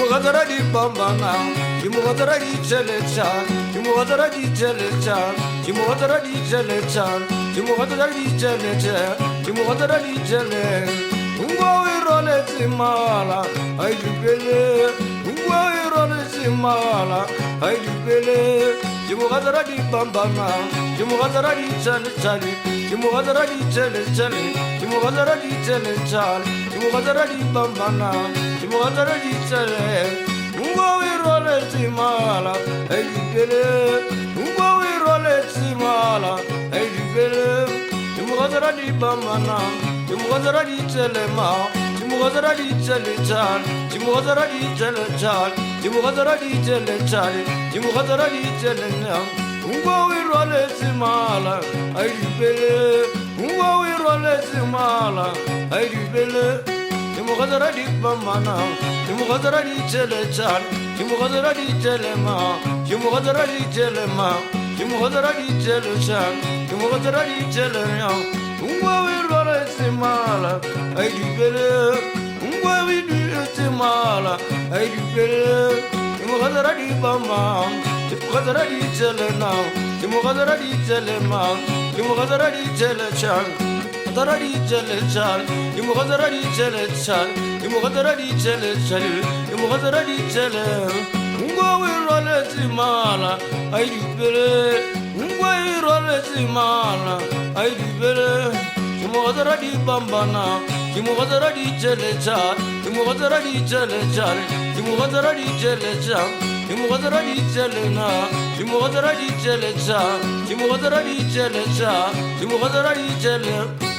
Jimugadara di bambana, Jimugadara di Chelechan, Jimugadara di Chelechan, Jimugadara di Chelechan, Jimugadara di Chelechan, Jimugadara di Chele, Ungo irone simala, I dupele, Ungo irone simala, I dupele, Jimugadara di bambana, Jimugadara di Chelechan, Jimugadara di Chelechan, Jimugadara di Chelechan, Jimugadara di bambana, Jimugadara di Chele, Ungo irone simala, I dupele, Ungo irone simala, I dupele, Jimugadara di bambana, Jimugadara di Chelema, Jimugadara di Chelechan, Jimugadara di Chelechan, Jimugadara di Chelechan, Jimugadara di Chelena, Ungo irone simala, I dupele, Ungo irone simala, I dupele, Jimugadara di bambana, Jimugadara di Chelechan, Jimugadara di Chelema, Jimugadara di Chelema, Jimugadara di Chelechan, Jimugadara di Chelena, Ungo irone simala, I dupele, Ungo irone simala, I dupele, Jimugadara di bambana, Jimugadara di Chelena, Jimugadara di Chelema, Jimugadara di Chelechan, Jimugadara di Chelechan, Jimugadara di Chelechan, Jimugadara di Chelechan, Jimugadara di Chelem, Ungo irone simala, I dupele, Ungo irone simala, I dupele, Jimugadara di bambana, Jimugadara di Chelechan, Jimugadara di Chelechan, Jimugadara di Chelechan, Jimugadara di Chelena, Jimugadara di Chelechan, Jimugadara di Chelechan, Jimugadara di Chelem.